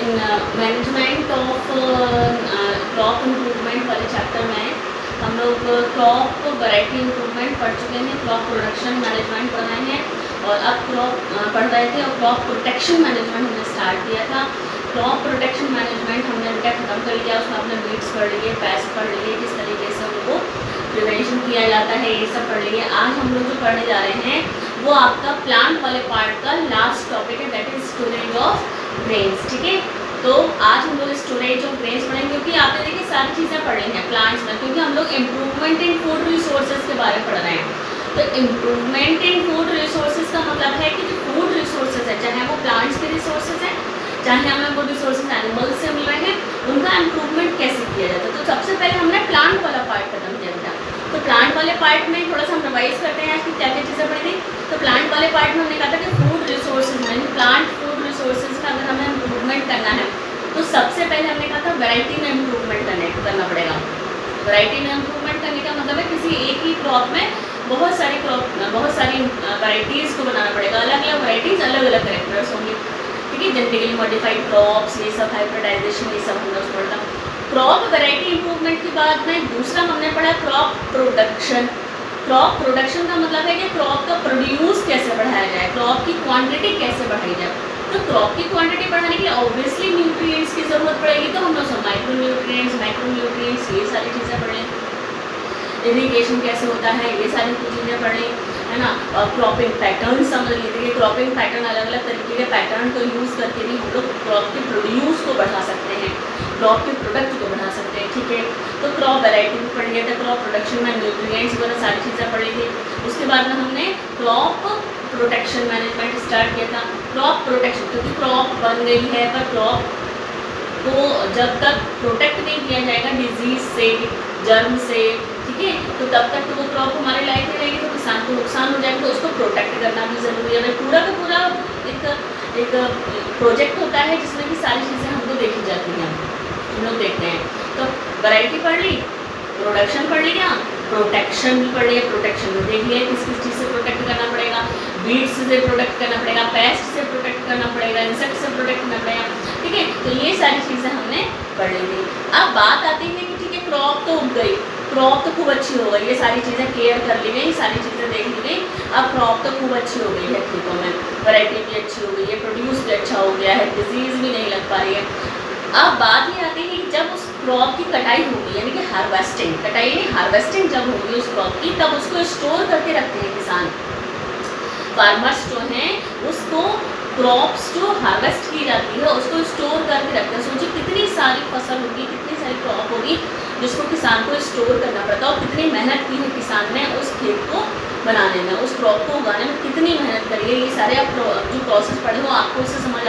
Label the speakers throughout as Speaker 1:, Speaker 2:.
Speaker 1: In management of crop improvement वाले chapter में हम लोग क्रॉप वैरायटी इम्प्रूवमेंट पढ़ चुके हैं, क्रॉप प्रोडक्शन मैनेजमेंट पढ़ रहे हैं और अब क्रॉप पढ़ रहे थे और क्रॉप प्रोटेक्शन मैनेजमेंट हमने स्टार्ट किया था। क्रॉप प्रोटेक्शन मैनेजमेंट हमने उनका ख़त्म कर लिया, उसमें हमने वीड्स पढ़ लिए, पेस्ट पढ़ लिए, किस तरीके से उनको प्रिवेंशन किया जाता है, ये सब पढ़ लिए। आज हम लोग जो पढ़ने जा रहे हैं वो आपका प्लांट वाले पार्ट का लास्ट टॉपिक है, that is storage of grains. ठीक है, तो आज हम लोग स्टोरेज ऑफ ग्रेन्स पढ़ेंगे, क्योंकि आपने देखिए सारी चीज़ें पढ़ी हैं प्लांट्स में, क्योंकि हम लोग इम्प्रूवमेंट इन फूड रिसोर्सेज के बारे में पढ़ रहे हैं। तो इम्प्रूवमेंट इन फूड रिसोर्सेज का मतलब है कि जो फूड रिसोर्सेज है, चाहे वो प्लांट्स के रिसोर्सेज हैं, चाहे हमें वो रिसोर्सेज एनिमल्स से मिल रहे हैं, उनका इम्प्रूवमेंट कैसे किया जाता है। तो सबसे पहले हमने प्लांट वाला पार्ट खत्म किया था। तो प्लांट वाले पार्ट में थोड़ा सा हम रिवाइज करते हैं आज की क्या क्या चीज़ें पढ़ी थी। तो प्लांट वाले पार्ट में हमने कहा था कि फूड रिसोर्सेज में, प्लांट फूड रिसोर्सेज का अगर हमें इम्प्रूवमेंट करना है तो सबसे पहले हमने कहा था वैरायटी में इम्प्रूवमेंट करना पड़ेगा। वैरायटी में इम्प्रूवमेंट करने का मतलब है किसी एक ही क्रॉप में बहुत सारी वैराइटीज़ को बनाना पड़ेगा, अलग अलग वैराइटीज़, अलग अलग कैरेक्टर्स होंगे। ठीक है, जेनेटिकली मॉडिफाइड क्रॉप्स, ये सब हाइब्रिडाइजेशन, ये सब हमने उसको पढ़ा। क्रॉप वैरायटी इम्प्रूवमेंट के बाद में दूसरा हमने पढ़ा क्रॉप प्रोडक्शन। क्रॉप प्रोडक्शन का मतलब है कि क्रॉप का प्रोड्यूस कैसे बढ़ाया जाए, क्रॉप की क्वांटिटी कैसे बढ़ाई जाए। तो क्रॉप की क्वांटिटी बढ़ाने के लिए ऑब्वियसली न्यूट्रिएंट्स की ज़रूरत पड़ेगी, तो हम लोग माइक्रो न्यूट्रिएंट्स, मैक्रो न्यूट्रिएंट्स, ये सारी चीज़ें पढ़ लें। इरिगेशन कैसे होता है, ये सारी चीज़ें पढ़ लें, है ना। और क्रॉपिंग पैटर्न समझ लीजिए, क्रॉपिंग पैटर्न अलग अलग तरीके के पैटर्न को यूज़ करके भी हम लोग क्रॉप के प्रोड्यूस को बढ़ा सकते हैं, क्रॉप के प्रोडक्ट को बढ़ा सकते हैं। ठीक है, तो क्रॉप वैरायटी भी पढ़ लिया था, क्रॉप प्रोडक्शन में न्यूट्रिएंट्स वगैरह सारी चीज़ें पढ़ी थी। उसके बाद में हमने क्रॉप प्रोटेक्शन मैनेजमेंट स्टार्ट किया था। क्रॉप प्रोटेक्शन, क्योंकि क्रॉप बन गई है पर क्रॉप को जब तक प्रोटेक्ट नहीं किया जाएगा डिजीज से, जर्म से, ठीक है, तो तब तक तो वो क्रॉप हमारे लायक नहीं रहेगी, तो किसान को नुकसान हो जाएगा। तो उसको प्रोटेक्ट करना भी ज़रूरी है। पूरा का पूरा एक प्रोजेक्ट होता है जिसमें कि सारी चीज़ें हमको देखी जाती हैं, हम लोग देखते हैं। तो वैरायटी पढ़ ली, प्रोडक्शन पढ़ लिया, प्रोटेक्शन भी पढ़ लिया। प्रोटेक्शन में देख लिया किस किस चीज़ से प्रोटेक्ट करना पड़ेगा, वीड्स से प्रोटेक्ट करना पड़ेगा, पेस्ट से प्रोटेक्ट करना पड़ेगा, इंसेक्ट से प्रोटेक्ट करना पड़ेगा। ठीक है, तो ये सारी चीज़ें हमने पढ़ ली थी। अब बात आती है कि ठीक है, क्रॉप तो उग गई, क्रॉप तो खूब अच्छी हो गई, ये सारी चीज़ें केयर कर ली गई, सारी चीज़ें देख ली गई। अब क्रॉप तो खूब अच्छी हो गई है, खेतों में वैरायटी भी अच्छी हो गई है, प्रोड्यूस भी अच्छा हो गया है, डिजीज़ भी नहीं लग पा रही है। अब बात ये आती है कि जब उस क्रॉप की कटाई होगी, यानी कि हार्वेस्टिंग, कटाई यानी हार्वेस्टिंग जब होगी उस क्रॉप की, तब उसको स्टोर करके रखते हैं किसान, फार्मर्स जो हैं उसको क्रॉप्स जो हार्वेस्ट की जाती है उसको स्टोर करके रखते हैं। सोचिए कितनी सारी फसल होगी, कितनी सारी क्रॉप होगी जिसको किसान को स्टोर करना पड़ता है, और कितनी मेहनत की है किसान ने उस खेत को बनाने में, उस क्रॉप को उगाने में कितनी मेहनत करी है। ये सारे आप जो प्रोसेस पढ़े हो आपको इससे समझ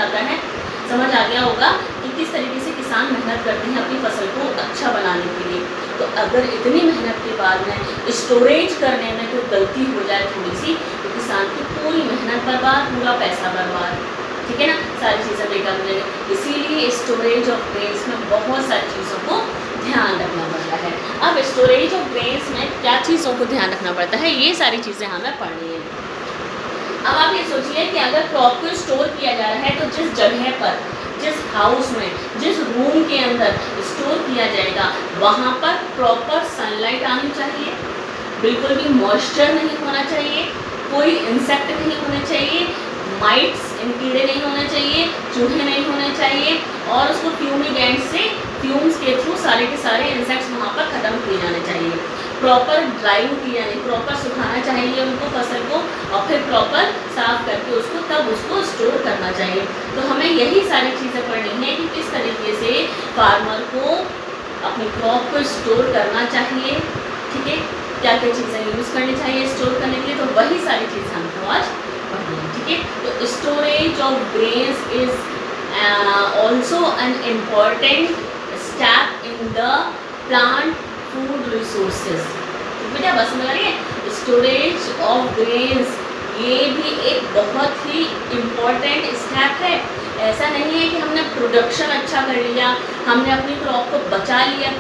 Speaker 1: आ गया होगा कि किस तरीके से किसान मेहनत करते हैं अपनी फसल को अच्छा बनाने के लिए। तो अगर इतनी मेहनत के बाद में स्टोरेज करने में कोई गलती हो जाए थोड़ी सी, तो किसान की पूरी मेहनत बर्बाद, पूरा पैसा बर्बाद, ठीक है ना, सारी चीज़ें बेकार हो जाएंगी। इसीलिए स्टोरेज ऑफ ग्रेन्स में बहुत सारी चीज़ों को ध्यान रखना पड़ता है। अब स्टोरेज ऑफ ग्रेन्स में क्या चीज़ों को ध्यान रखना पड़ता है, ये सारी चीज़ें हमें पढ़नी है। अब आप ये सोचिए कि अगर क्रॉप को स्टोर किया जा रहा है तो जिस जगह पर, जिस हाउस में, जिस रूम के अंदर स्टोर किया जाएगा वहाँ पर प्रॉपर सनलाइट आनी चाहिए, बिल्कुल भी मॉइस्चर नहीं होना चाहिए, कोई इंसेक्ट नहीं होने चाहिए, माइट्स, कीड़े नहीं होने चाहिए, चूहे नहीं होने चाहिए, और उसको फ्यूमिगेंट से, फ्यूम्स के थ्रू सारे के सारे इंसेक्ट्स वहाँ पर ख़त्म किए जाने चाहिए। प्रॉपर ड्राइंग की यानी प्रॉपर सुखाना चाहिए उनको, फसल को, और फिर प्रॉपर साफ करके उसको तब उसको स्टोर करना चाहिए। तो हमें यही सारी चीज़ें पढ़नी है कि किस तरीके से फार्मर को अपनी क्रॉप को स्टोर करना चाहिए, ठीक है, क्या क्या चीज़ें यूज़ करनी चाहिए स्टोर करने के लिए। तो वही सारी चीज़ें हमको आज पढ़नी है, ठीक है। तो storage of grains is also an important step in the plant food resources. बेटा बस समझ रही है, स्टोरेज ऑफ ग्रेन्स ये भी एक बहुत ही इम्पॉर्टेंट स्टेप है। ऐसा नहीं है कि हमने प्रोडक्शन अच्छा कर लिया, हमने अपनी क्रॉप को बचा लिया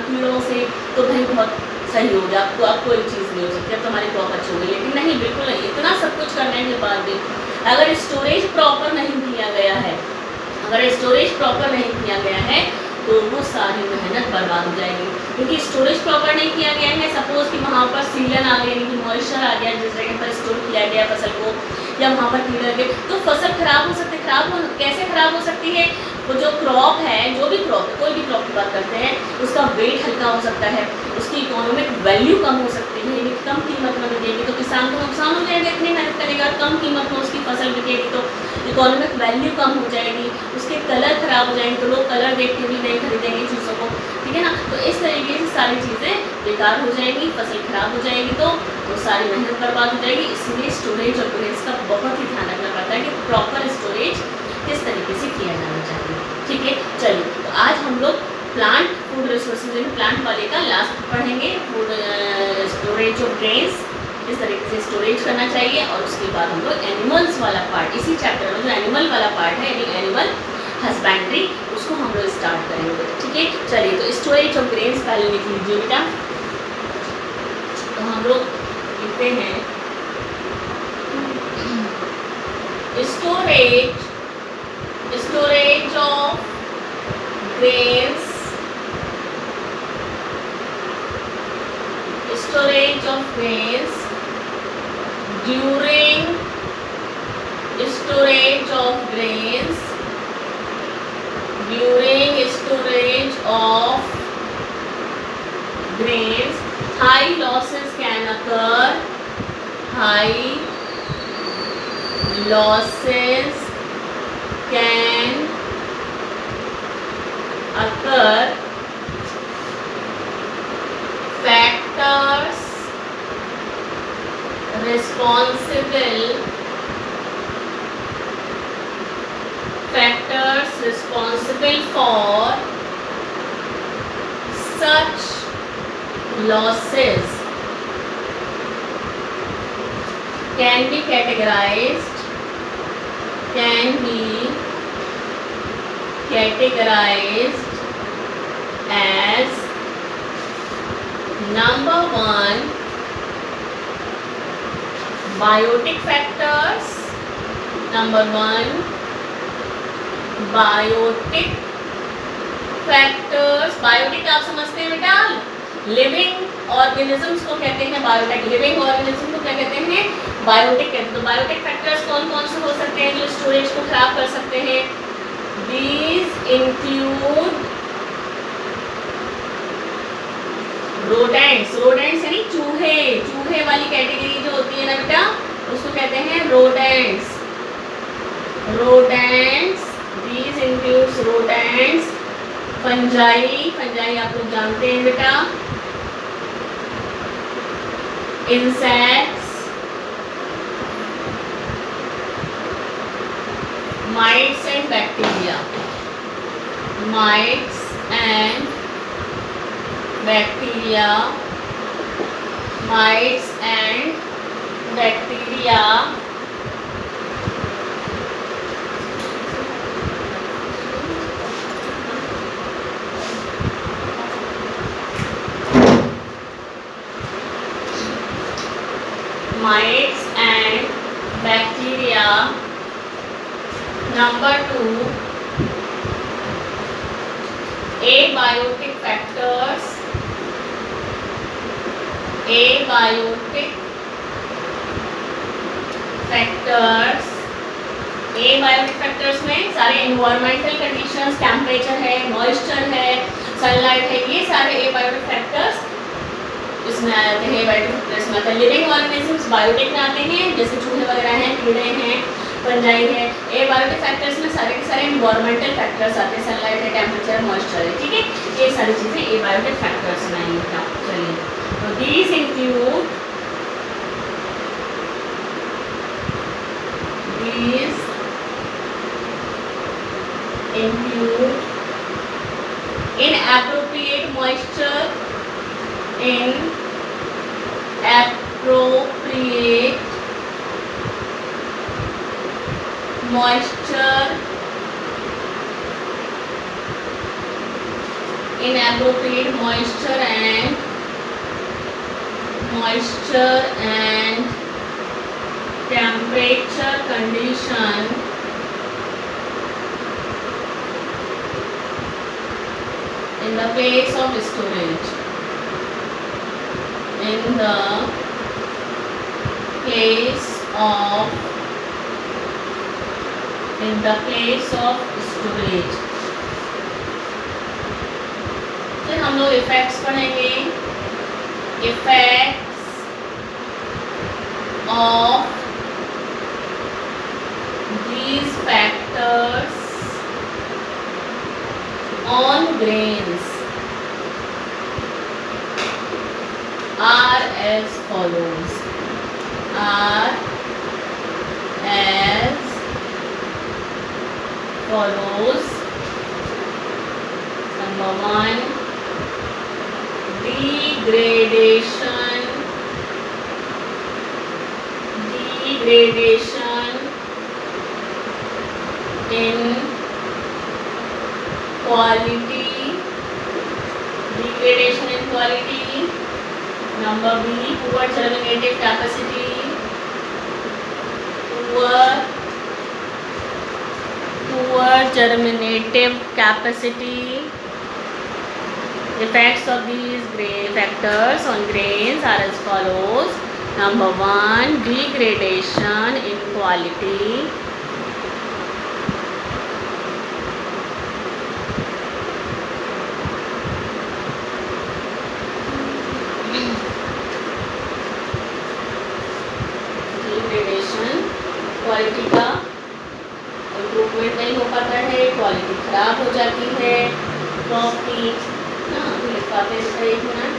Speaker 1: कीड़ों से तो भाई बहुत सही हो गया, आपको अब कोई चीज़ नहीं हो सकती, अब तुम्हारी क्रॉप अच्छी हो गई। लेकिन नहीं, बिल्कुल नहीं, इतना सब कुछ करने के बाद भी अगर स्टोरेज प्रॉपर नहीं किया गया है, अगर स्टोरेज प्रॉपर नहीं किया गया है तो वो सारी मेहनत बर्बाद हो जाएगी, क्योंकि स्टोरेज प्रॉपर नहीं किया गया है। सपोज कि वहाँ पर सीलन आ गया, यानी कि मॉइस्चर आ गया जिस जगह पर स्टोर किया गया फसल को, या वहाँ पर कीड़े लगे, तो फसल खराब हो सकती है। कैसे खराब हो सकती है? वो जो क्रॉप है, जो भी क्रॉप है, कोई भी क्रॉप की बात करते हैं, उसका वेट हल्का हो सकता है, उसकी इकोनॉमिक वैल्यू कम हो सकती है, यानी कम कीमत में बिकेगी तो किसान को नुकसान हो जाएगा, इतनी मेहनत करेगा, कम कीमत में उसकी फसल बिकेगी तो इकोनॉमिक वैल्यू कम हो जाएगी, उसके कलर खराब हो जाएंगे तो लोग कलर देख के भी नहीं खरीदेंगे चीज़ों को, ठीक है ना। तो इस तरीके से सारी चीज़ें बेकार हो जाएंगी, फसल खराब हो जाएगी तो वो सारी मेहनत बर्बाद हो जाएगी। इसलिए स्टोरेज और ग्रेन्स का बहुत ही ध्यान रखना पड़ता है कि प्रॉपर स्टोरेज किस तरीके से किया जाना चाहिए, ठीक है। चलिए, तो आज हम लोग plant food resources in plant वाले का लास्ट पढ़ेंगे, फूड स्टोरेज ऑफ ग्रेन्स, इस तरीके से स्टोरेज करना चाहिए। और उसके बाद हम लोग एनिमल्स वाला पार्ट, इसी चैप्टर में जो एनिमल वाला पार्ट है, यानी एनिमल हस्बेंड्री, उसको हम लोग स्टार्ट करेंगे, ठीक है। चलिए, तो स्टोरेज ऑफ ग्रेन्स पहले लिख लीजिए बेटा। तो हम लोग लिखते हैं storage of grains, storage of grains during storage of grains high losses can occur, factors responsible for such losses can be categorized as number 1 biotic factors, biotic आप समझते हैं बेटा, लिविंग ऑर्गेनिजम्स को कहते हैं बायोटिक, लिविंग ऑर्गेनिज्म को क्या कहते हैं? बायोटिक कहते हैं। तो बायोटिक फैक्टर्स कौन कौन से हो सकते हैं जो स्टोरेज को खराब कर सकते हैं? दीज इंक्लूड रोडेंट्स यानी चूहे वाली कैटेगरी जो होती है ना बेटा, उसको कहते हैं rodents. These includes rodents, fungi आप लोग जानते हैं बेटा, insects, mites and bacteria, mites and bacteria, mites and bacteria. Number 2, abiotic factors, में सारे एनवायरमेंटल कंडीशंस, टेम्परेचर है, मॉइस्चर है, सनलाइट है, ये सारे एबायोटिक फैक्टर्स इसमें आ जाते हैं। एबायोटिक फैक्टर्स में आते हैं लिविंग ऑर्गेनिजम्स, बायोटिक में आते हैं, जैसे चूहे वगैरह हैं, कीड़े हैं, फंजाई है। एबायोटिक फैक्टर्स में सारे के सारे एनवायरमेंटल फैक्टर्स आते हैं, सनलाइट है, टेम्परेचर, मॉइस्चर है, ठीक है। ये सारी चीज़ें एबायोटिक फैक्टर्स में आएंगी। चलिए, तो these include inappropriate moisture, and temperature condition in the place of storage, in the place of storage. फिर हम लोग इफेक्ट्स पढ़ेंगे, effects of these factors on grains are as follows. Are as follows. Number 1, degradation in quality. Degradation in quality. Number B, poor germinative capacity. Poor germinative capacity. Effects of these factors on grains are as follows. Number 1, degradation in quality. Degradation, quality का improvement नहीं हो पाता है, quality खराब हो जाती है, profit लिख पाते हैं इसका 1 मिनट।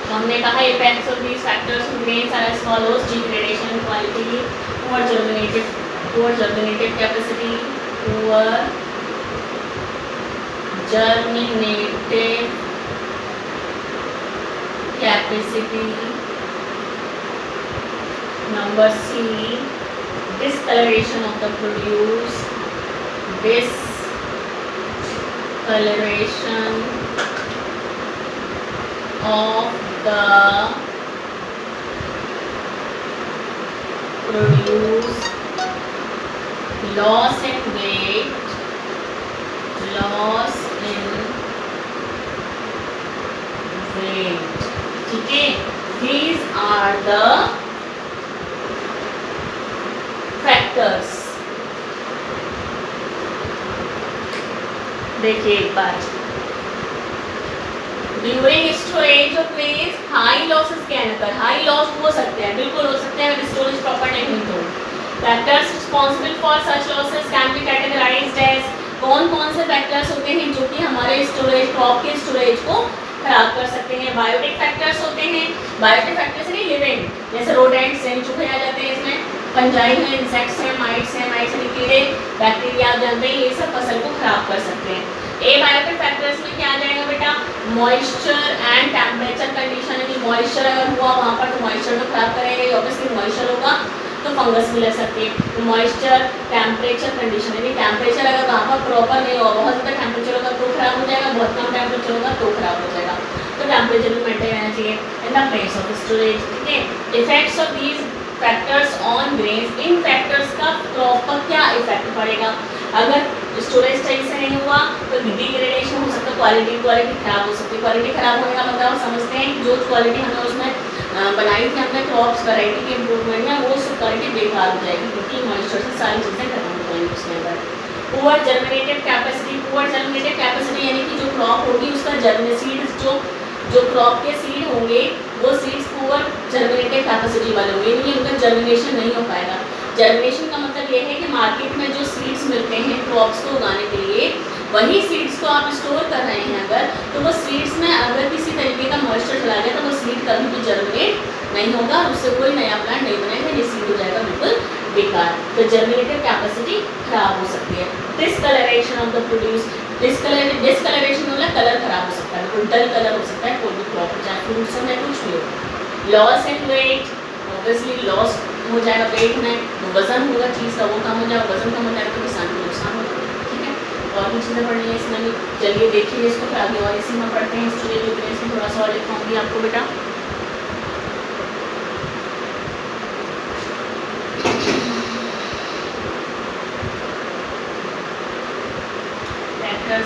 Speaker 1: हमने कहा effects of these factors on grains are as follows. Degradation in quality, poor germinative capacity, poor germinative capacity. Number C, discoloration of the produce, discoloration of the produce, loss in weight, ठीक है. These are the factors. देखिए एक बार, during storage of veg high losses can occur. High loss हो सकते हैं, बिल्कुल हो सकते हैं अगर स्टोरेज प्रॉपर नहीं हो. Factors responsible for such losses can be categorized as. कौन कौन से फैक्टर्स होते हैं जो कि हमारे स्टोरेज, क्रॉप के स्टोरेज को खराब कर सकते हैं? बायोटिक फैक्टर्स होते हैं. बायोटिक फैक्टर्स नहीं लिविंग, जैसे रोडेंट्स हैं, चूहे आ जाते हैं इसमें, फंजाई हैं, इंसेक्ट्स हैं, माइट्स यानी कीड़े, बैक्टीरिया आप जानते हैं, ये सब फसल को खराब कर सकते हैं. एबायोटिक फैक्टर्स में क्या आ जाएगा बेटा? Moisture and temperature condition. यानी मॉइस्चर अगर हुआ वहाँ पर तो मॉइस्चर तो खराब करेंगे, ऑब्वियसली मॉइस्चर होगा तो फंगस भी लग सकती है. तो मॉइस्चर, टेम्परेचर कंडीशन, यानी टेम्परेचर अगर वहाँ पर प्रॉपर नहीं होगा, बहुत ज़्यादा टेम्परेचर होगा तो खराब हो जाएगा, बहुत कम टेम्परेचर होगा तो खराब हो जाएगा. तो टेम्परेचर भी मेंटेन रहना चाहिए in the place of storage. ठीक है. Effects of these factors on grains. In factors का क्रॉप पर क्या इफेक्ट पड़ेगा? अगर स्टोरेज सही से नहीं हुआ तो डिग्रेडेशन हो सकता है, क्वालिटी खराब हो सकती है. क्वालिटी खराब होने का मतलब आप समझते हैं जो क्वालिटी हमने उसमें बनाई थी हमने क्रॉप्स वैरायटी के इम्प्रूवमेंट में, वो सब क्वालिटी बेकार हो जाएगी क्योंकि मॉइस्चर से सारी चीज़ें खत्म हो जाएंगी उसके अंदर. पुअर जर्मिनेटिव कैपेसिटी यानी कि जो क्रॉप होगी उसका सीड्स जो क्रॉप के सीड होंगे वो सीड्स पुअर जर्मिनेटिव कैपेसिटी वाले होंगे, यानी उनका जर्मिनेशन नहीं हो पाएगा. जर्मिनेशन का मतलब ये है कि मार्केट में जो सीड्स मिलते हैं क्रॉप्स को उगाने के लिए, वही सीड्स को आप स्टोर कर रहे हैं अगर, तो वो सीड्स में अगर किसी तरीके का मॉइस्चर चला गया तो वो सीड कभी भी जर्मिनेट नहीं होगा और उससे कोई नया प्लांट नहीं बनेगा, ये सीड हो जाएगा बिल्कुल बेकार, तो जर्मिनेटिव कैपेसिटी खराब हो सकती है। Discoloration of the produce, discoloration मतलब कलर खराब हो सकता है, डल कलर हो सकता है कोई भी क्रॉप, चाहे फ्रूट्स हो या कुछ भी हो। Loss in weight, obviously loss हो जाएगा वेट में, तो वजन होगा चीज़ का वो कम हो जाएगा, वजन कम हो जाएगा तो किसान को नुकसान होगा। ठीक है, और भी चीज़ें पढ़नी है इसमें भी, चलिए देखिए इसको फिर आगे और इसी में पढ़ते हैं। स्टूडेंट इसमें थोड़ा सा और लिखाऊंगी आपको बेटा।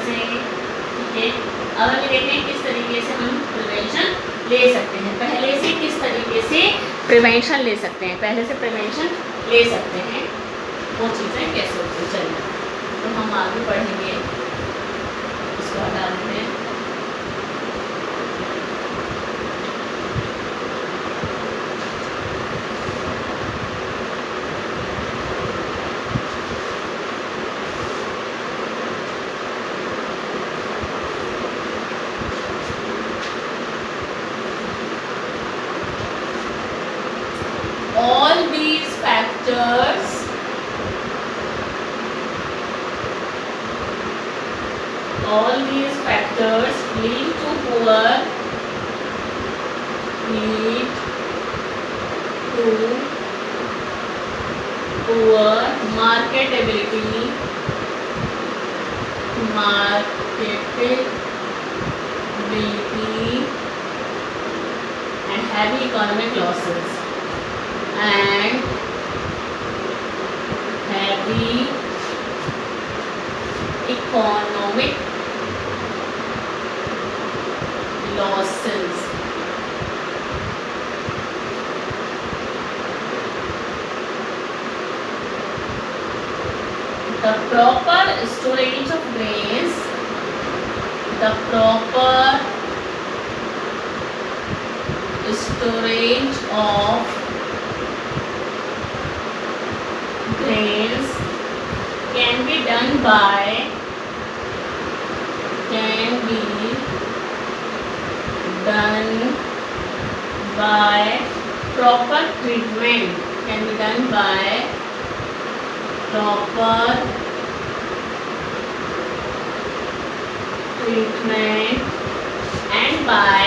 Speaker 1: से ठीक है, अब हमें देखते हैं किस तरीके से हम प्रिवेंशन ले सकते हैं। पहले से किस तरीके से प्रिवेंशन ले सकते हैं, पहले से प्रिवेंशन ले सकते हैं, वो चीज़ें कैसे होती हैं। चलिए तो हम आगे पढ़ेंगे, इसको हटा देते हैं। All these factors lead to poor marketability and heavy economic losses and heavy economic losses. The proper storage of grains, the proper storage of grains can be done by proper treatment, can be done by proper treatment and by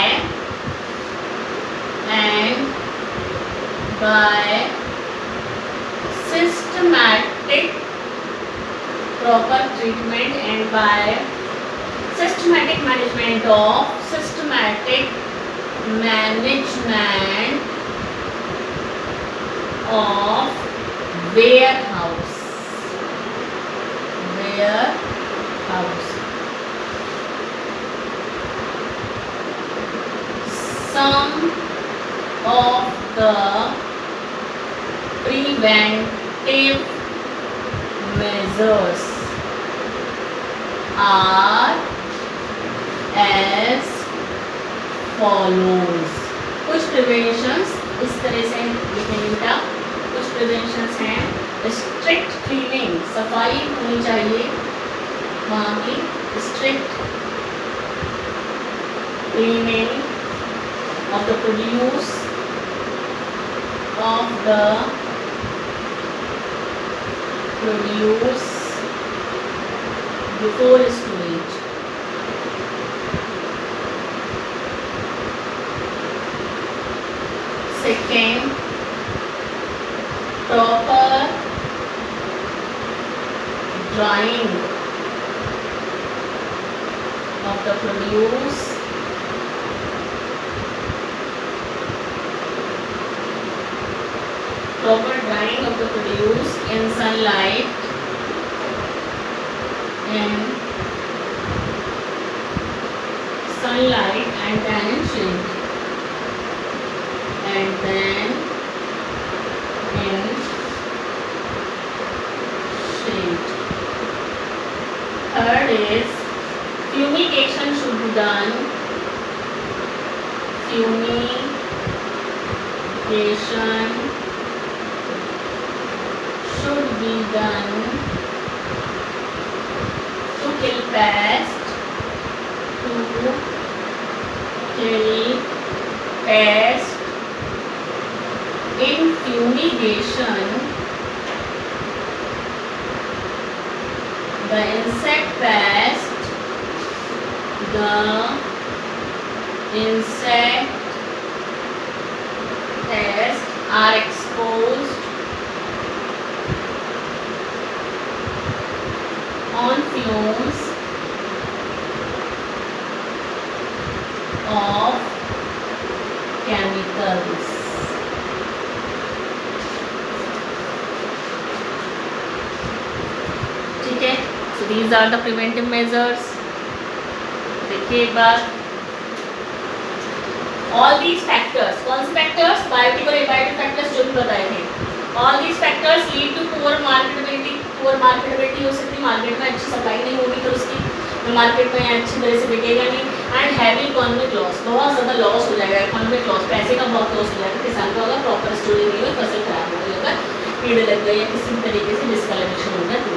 Speaker 1: systematic proper treatment and by systematic management of warehouse. Some of the preventive measures are as follows. कुछ preventions इस तरह से लिखेंगे बेटा। कुछ preventions हैं, strict cleaning, सफाई होनी चाहिए वहाँ की, strict cleaning of the produce before storage. Second, proper drying of the produce in sunlight and then in shade, Third is fumigation should be done. To kill pest, in fumigation The insect pest are exposed on fumes of chemicals. ठीक है, so these are the preventive measures. देखिए एक बार, all these factors, कौन से factors, biotic और abiotic factors जो भी बताए थे, all these factors lead to poor marketability हो सकती है, मार्केट में अच्छी सप्लाई नहीं होगी तो उसकी मार्केट में अच्छी तरह से बिकेगा नहीं, एंड हैवी इकोनॉमिक लॉस, बहुत ज़्यादा लॉस हो जाएगा, इकोनॉमिक लॉस, पैसे का बहुत लॉस हो जाएगा किसान को अगर प्रॉपर स्टोरेज नहीं हो, फसल खराब हो गई, अगर कीड़े लग गए या किसी भी तरीके से डिस्कलरेशन हो गया तो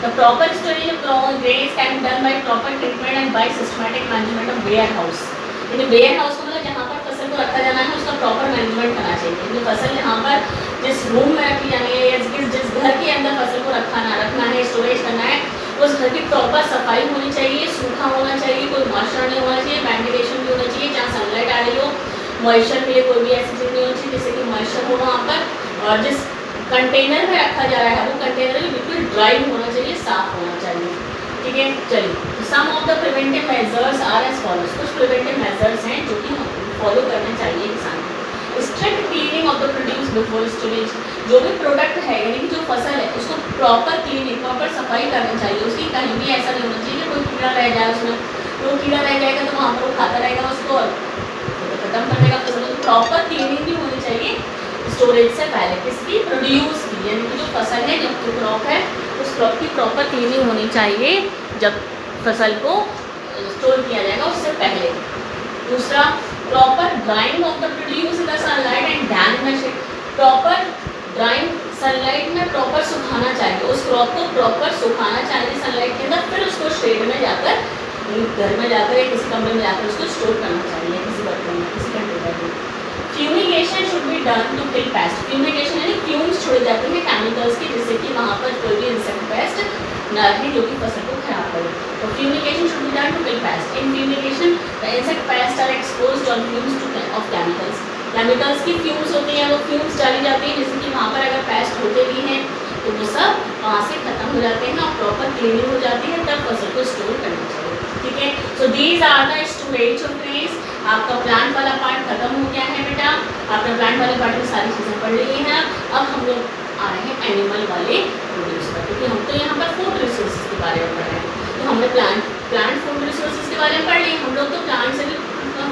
Speaker 1: The proper storage of grains can be done by proper treatment and by systematic management of warehouse. यानी warehouse को मतलब जहाँ पर फसल को रखा जाना है उसका proper management करना चाहिए। यानी फसल जहाँ पर जिस रूम में रखी जानी है या जिस घर के अंदर फसल को रखना है, स्टोरेज करना है, उस घर की प्रॉपर सफाई होनी चाहिए, सूखा होना चाहिए, कोई मॉइस्चर नहीं होना चाहिए, वेंटिलेशन भी होना चाहिए, जहाँ सनलाइट आ रही हो, मॉइस्चर मिले, कोई भी ऐसी चीज़ नहीं होनी चाहिए जिससे कि मॉइस्चर हो वहाँ पर, और जिस कंटेनर में रखा जा रहा है वो कंटेनर भी बिल्कुल ड्राई होना चाहिए, साफ होना चाहिए। ठीक है, चलिए, तो some of the preventive measures are as follows, कुछ प्रिवेंटिव मेजर्स हैं जो कि फॉलो करने चाहिए किसान को। Strict cleaning of the produce before storage, जो भी प्रोडक्ट है यानी कि जो फसल है उसको प्रॉपर क्लीनिंग, प्रॉपर सफाई करनी चाहिए, उसकी कहीं भी ऐसा नहीं होना चाहिए कि कोई कीड़ा रह जाए उसमें, तो कीड़ा रह जाएगा तो वहाँ पर वो खाता रहेगा उसको और खत्म कर देगा फसल को। प्रॉपर क्लीनिंग भी होनी चाहिए स्टोरेज से पहले, किसकी, प्रोड्यूस की, यानी कि जो फसल है, जब क्रॉप है उस क्रॉप की प्रॉपर क्लीनिंग होनी चाहिए जब फसल को स्टोर किया जाएगा उससे पहले। दूसरा, proper drying of the produce in the sunlight and dam में शेड, प्रॉपर ड्राइंग, सनलाइट में प्रॉपर सुखाना चाहिए, उस क्रॉप को प्रॉपर सुखाना चाहिए सनलाइट के अंदर, फिर उसको शेड में जाकर, घर में जाकर या किसी कमरे में जाकर उसको स्टोर करना चाहिए, किसी बर्तन में, किसी कंटेनर में। Fumigation should be done to kill pest, fumigation यानी फ्यूम्स छोड़े जाते हैं केमिकल्स के, जिससे कि वहाँ पर कोई भी इंसेक्ट पेस्ट न रहे जो कि फसल को खराब करे। तो fumigation should be done to kill pest, in fumigation the insect pest are exposed on fumes to of chemicals, chemicals की फ्यूम्स होती हैं, वो फ्यूम्स डाली जाती हैं, जिससे कि वहाँ पर अगर पेस्ट होते भी हैं तो वो सब वहाँ से खत्म हो जाते हैं और प्रॉपर क्लीनिंग हो जाती है, तब फसल को स्टोर करना चाहिए। ठीक है, so these are the storage of trees. आपका प्लांट वाला पार्ट खत्म हो गया है बेटा, आपने प्लांट वाले पार्ट में सारी चीज़ें पढ़ ली हैं। अब हम लोग आ रहे हैं एनिमल वाले प्रोड्यूस पर, क्योंकि हम तो यहाँ पर फूड रिसोर्सेज के बारे में पढ़ रहे हैं, तो हमने प्लांट फूड रिसोर्सेज के बारे में पढ़ लिए। हम लोग तो प्लांट से भी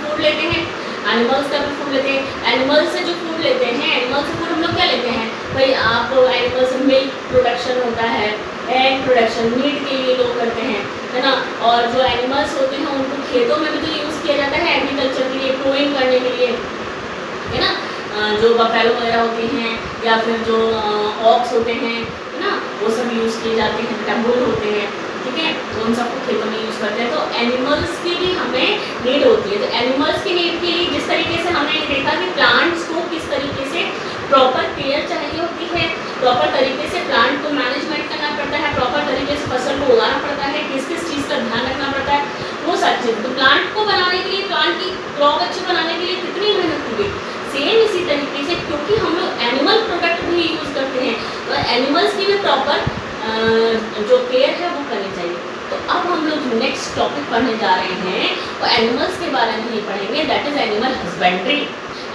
Speaker 1: फूड लेते हैं, एनिमल्स का भी फूड लेते हैं। एनिमल्स से जो फूड लेते हैं, एनिमल से फूड हम लोग क्या लेते हैं भाई, आप एनिमल से मिल्क प्रोडक्शन होता है, एग प्रोडक्शन, मीट के लिए लोग करते हैं, है ना, और जो एनिमल्स होते हैं उनको खेतों में भी तो यूज़ किया जाता है एग्रीकल्चर के लिए, ग्रोइंग करने के लिए, है ना, जो बफेलो वगैरह होते हैं या फिर जो ऑक्स होते हैं, है ना, वो सब यूज़ किए जाते हैं, टम्बुल होते हैं, ठीक है, तो उन सबको खेतों में यूज़ करते हैं। तो एनिमल्स की भी हमें नीड होती है, तो एनिमल्स की नीड के लिए जिस तरीके से हमने देखा कि प्लांट्स को किस तरीके से प्रॉपर केयर चाहिए होती है, प्रॉपर तरीके से प्लांट को मैनेजमेंट करना पड़ता है, प्रॉपर तरीके से फसल को उगाना पड़ता है, किस किस चीज़ का ध्यान रखना पड़ता है, वो सब चीज़। तो प्लांट को बनाने के लिए, प्लांट की क्रॉप अच्छी बनाने के लिए कितनी मेहनत की गई, सेम इसी तरीके से, क्योंकि हम लोग एनिमल प्रोडक्ट भी यूज़ करते हैं, तो एनिमल्स की भी प्रॉपर जो केयर है वो करनी चाहिए। तो अब हम लोग नेक्स्ट टॉपिक पढ़ने जा रहे हैं, वो एनिमल्स के बारे में ही पढ़ेंगे, that is animal husbandry.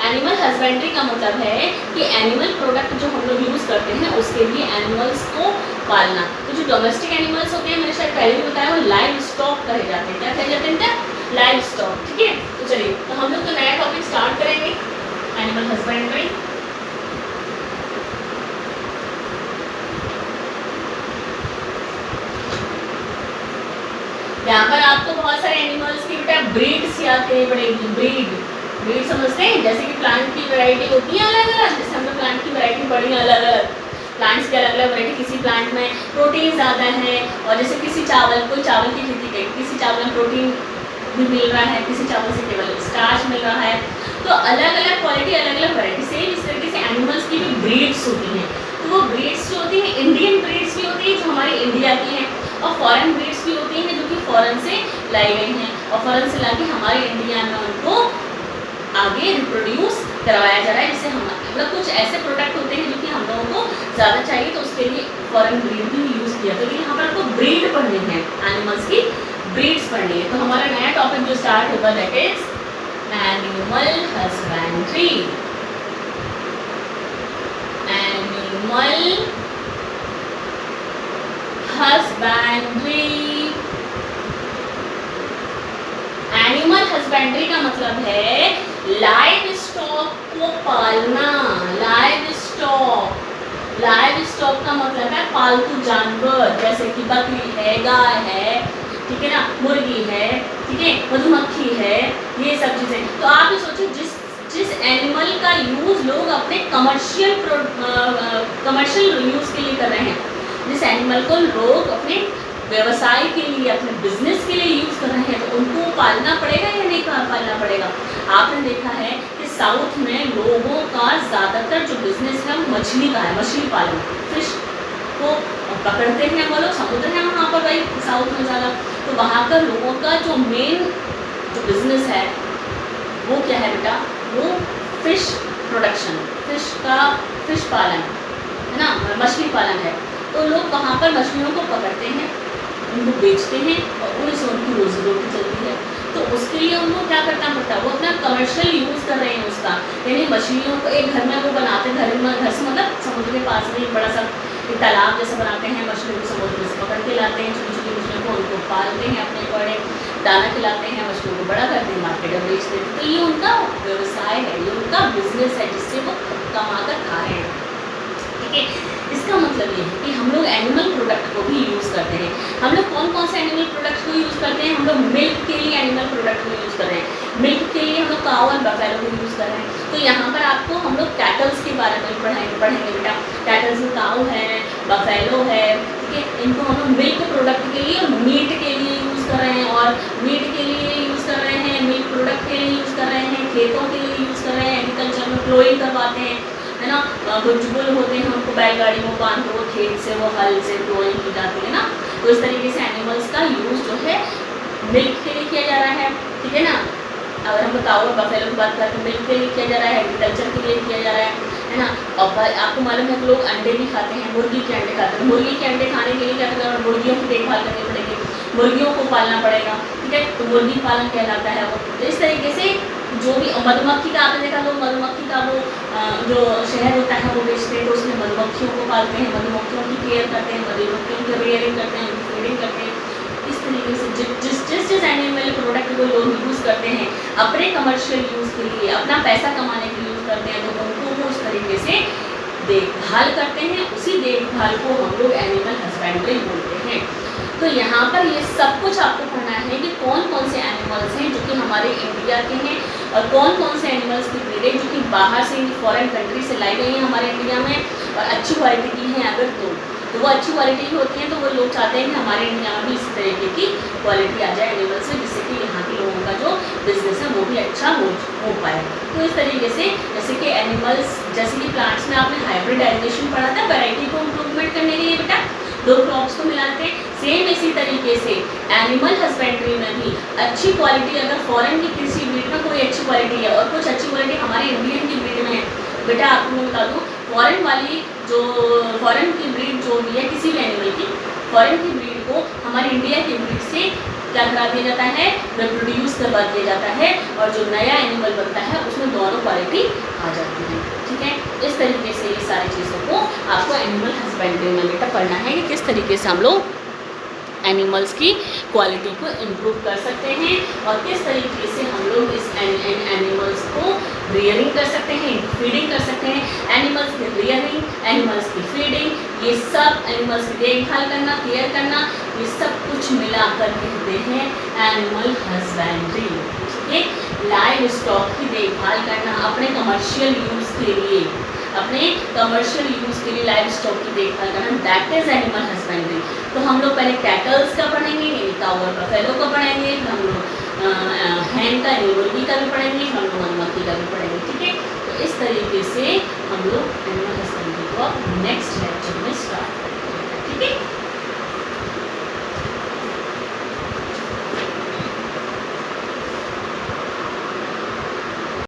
Speaker 1: Animal husbandry का मतलब है कि एनिमल प्रोडक्ट जो हम लोग यूज़ करते हैं उसके लिए एनिमल्स को पालना। तो जो डोमेस्टिक एनिमल्स होते हैं, मैंने शायद पहले भी बताया, वो लाइव स्टॉक कहे जाते हैं। क्या कहे जाते हैं? Live stock. ठीक है, तो चलिए, तो हम लोग तो नया टॉपिक स्टार्ट करेंगे, एनिमल हस्बेंड्री। यहाँ पर आपको बहुत सारे एनिमल्स की बेटा ब्रीड्स याद करनी पड़ेगी। ब्रीड समझते हैं, जैसे कि प्लांट की वैरायटी होती है अलग अलग, जैसे हमने प्लांट की वैरायटी पढ़ी है अलग अलग, प्लांट्स की अलग अलग वैरायटी, किसी प्लांट में प्रोटीन ज़्यादा है, और जैसे किसी चावल, कोई चावल की खेती करी, किसी चावल में प्रोटीन भी मिल रहा है, किसी चावल से केवल स्टार्च मिल रहा है, तो अलग अलग क्वालिटी, अलग अलग वैरायटी। सेम इस तरीके से एनिमल्स की भी ब्रीड्स होती हैं, तो वो ब्रीड्स जो होती हैं, इंडियन ब्रीड्स भी होती हैं जो हमारी इंडिया की हैं, और फॉरेन ब्रीड्स भी होती हैं जो कि फॉरेन से लाई गई हैं और फॉरेन से लाके हमारे इंडिया में उनको आगे रिप्रोड्यूस करवाया जा रहा है, जिससे हम मतलब कुछ ऐसे प्रोडक्ट होते हैं जो कि हम लोगों को ज़्यादा चाहिए तो उसके लिए फॉरेन ब्रीड भी यूज़ किया। तो यहाँ पर आपको ब्रीड पढ़नी है, एनिमल्स की ब्रीड्स पढ़नी है। तो हमारा नया टॉपिक जो स्टार्ट होगा that is animal husbandry. Animal husbandry. Animal husbandry का मतलब है लाइव स्टॉक को पालना। लाइव स्टॉक का मतलब है पालतू जानवर, जैसे कि बकरी है, गाय है, ठीक है ना, मुर्गी है, ठीक है, मधुमक्खी है, ये सब चीज़ें। तो आप ये सोचिए जिस एनिमल का यूज़ लोग अपने कमर्शियल यूज़ के लिए कर रहे हैं, जिस एनिमल को लोग अपने व्यवसाय के लिए, अपने बिजनेस के लिए यूज़ कर रहे हैं, तो उनको पालना पड़ेगा या नहीं पालना पड़ेगा। आपने देखा है कि साउथ में लोगों का ज़्यादातर जो बिजनेस है वो मछली का है, मछली पालन, फिश को पकड़ते हैं वो लोग, समुद्र है वहाँ पर भाई साउथ में ज़्यादा, तो वहाँ का लोगों का जो मेन जो बिजनेस है वो क्या है बेटा, वो फिश प्रोडक्शन, फिश पालन है ना, मछली पालन है। तो लोग वहाँ पर मछलियों को पकड़ते हैं, उनको बेचते हैं और उन्हीं से उनकी रोजी रोटी चलती है। तो उसके लिए उनको क्या करना पड़ता है, वो अपना कमर्शियल यूज़ कर रहे हैं उसका, यानी मछलियों को एक घर में वो बनाते हैं, घर से मतलब समुद्र के पास में एक बड़ा सा एक तालाब जैसे बनाते हैं, मछलियों को समुद्र से पकड़ के लाते हैं, छोटी छोटी मछलियों को उनको पालते हैं, अपने बड़े दाना खिलाते हैं, मछलियों को बड़ा करते हैं, मार्केट में बेचते हैं। तो ये उनका व्यवसाय है, ये उनका बिजनेस है जिससे वो कमा कर खा रहे हैं, ठीक है। इसका मतलब ये है कि हम लोग एनिमल प्रोडक्ट को भी यूज़ करते हैं। हम लोग कौन कौन से एनिमल प्रोडक्ट्स को यूज़ करते हैं, हम लोग मिल्क के लिए एनिमल प्रोडक्ट को यूज़ कर रहे हैं, मिल्क के लिए हम लोग काऊ और बफेलो को यूज़ कर रहे हैं। तो यहाँ पर आपको हम लोग कैटल्स के बारे में पढ़ेंगे बेटा। कैटल्स में काऊ है, बफेलो है, ठीक है, इनको हम लोग मिल्क प्रोडक्ट के लिए और मीट के लिए यूज़ कर रहे हैं, और मीट के लिए यूज़ कर रहे हैं, मिल्क प्रोडक्ट के लिए यूज़ कर रहे हैं, खेतों के लिए यूज़ कर रहे हैं, एग्रीकल्चर में प्लोइंग करवाते हैं, है ना, कुछ बुल होते हैं उनको बैलगाड़ी में बांध के वो खेत से वो हल से प्लोइंग की जाती है ना। तो इस तरीके से एनिमल्स का यूज़ जो है मिल्क के लिए किया जा रहा है, ठीक है ना। अगर हम काऊ और बफेलो की बात करते हैं, मिल्क के लिए किया जा रहा है, एग्रीकल्चर के लिए किया जा रहा है ना। और आपको मालूम है कि लोग अंडे भी खाते हैं, मुर्गी के अंडे खाते हैं। मुर्गी के अंडे खाने के लिए क्या करना है, मुर्गियों की देखभाल करनी पड़ेगी, मुर्गियों को पालना पड़ेगा, ठीक है, तो मुर्गी पालन कहलाता है वो। तो इस तरीके से जो भी मधुमक्खी का आपने देखा, लोग मधुमक्खी का वो जो शहद होता है वो बेचते हैं, तो उसमें मधुमक्खियों को पालते हैं, मधुमक्खियों की केयर करते हैं, मधुमक्खियों की रियरिंग करते हैं, उनकी फीडिंग करते हैं। इस तरीके से जिस एनिमल प्रोडक्ट को लोग यूज़ करते हैं अपने कमर्शियल यूज़ के लिए, अपना पैसा कमाने के लिए यूज़ करते हैं, तो उनको वो उस तरीके से देखभाल करते हैं। उसी देखभाल को हम लोग एनिमल हस्बेंड्री बोलते हैं। तो यहाँ पर ये सब कुछ आपको पढ़ना है कि कौन कौन से एनिमल्स हैं जो कि हमारे इंडिया के हैं और कौन कौन से एनिमल्स की ब्रीडें जो कि बाहर से फॉरेन कंट्री से लाई गई हैं हमारे इंडिया में और अच्छी क्वालिटी की हैं। अगर तो वो अच्छी क्वालिटी की होती हैं, तो वो लोग चाहते हैं कि हमारे इंडिया में भी इस तरीके की क्वालिटी आ जाए एनिमल से, जिससे कि यहाँ के लोगों का जो बिजनेस है वो भी अच्छा हो पाए। तो इस तरीके से जैसे कि एनिमल्स, जैसे कि प्लांट्स में आपने हाइब्रिडाइजेशन पढ़ा था, वैरायटी को इम्प्रूवमेंट करने के लिए बेटा दो क्रॉप्स को मिलाते हैं। सेम इसी तरीके से एनिमल हस्बेंड्री में भी अच्छी क्वालिटी, अगर फॉरेन की किसी ब्रीड में कोई अच्छी क्वालिटी है और कुछ अच्छी क्वालिटी हमारे इंडियन की ब्रीड में है, बेटा आपको मैं बता दूँ, फॉरेन की ब्रीड जो भी है किसी भी एनिमल की, फॉरेन की ब्रीड को हमारे इंडिया की ब्रीड से क्या करा दिया जाता है, रिप्रोड्यूस करवा दिया जाता है, और जो नया एनिमल बनता है उसमें दोनों क्वालिटी आ जाती है, ठीक है। इस तरीके से ये सारी चीज़ों को आपको एनिमल हस्बेंड्री में बेटा पढ़ना है कि किस तरीके से हम लोग एनिमल्स की क्वालिटी को इम्प्रूव कर सकते हैं और किस तरीके से हम लोग इस एनिमल्स को रियरिंग कर सकते हैं, फीडिंग कर सकते हैं। एनिमल्स की रियरिंग, एनिमल्स की फीडिंग, ये सब एनिमल्स की देखभाल करना, केयर करना, ये सब कुछ मिलाकर कहते हैं एनिमल हस्बेंड्री, ठीक है। लाइव स्टॉक की देखभाल करना अपने कमर्शियल यूज़ के लिए, लाइव स्टॉक की देखभाल करना, दैट इज एनिमल हस्बेंड्री। तो हम लोग पहले कैटल्स का पढ़ेंगे, काऊ और बफेलो का पढ़ेंगे, फिर हम लोग हैन का यानी मुर्गी का भी पढ़ेंगे, फिर हम लोग मधुमक्खी का भी पढ़ेंगे, ठीक है। तो इस तरीके से हम लोग एनिमल हस्बेंड्री को नेक्स्ट लेक्चर में स्टार्ट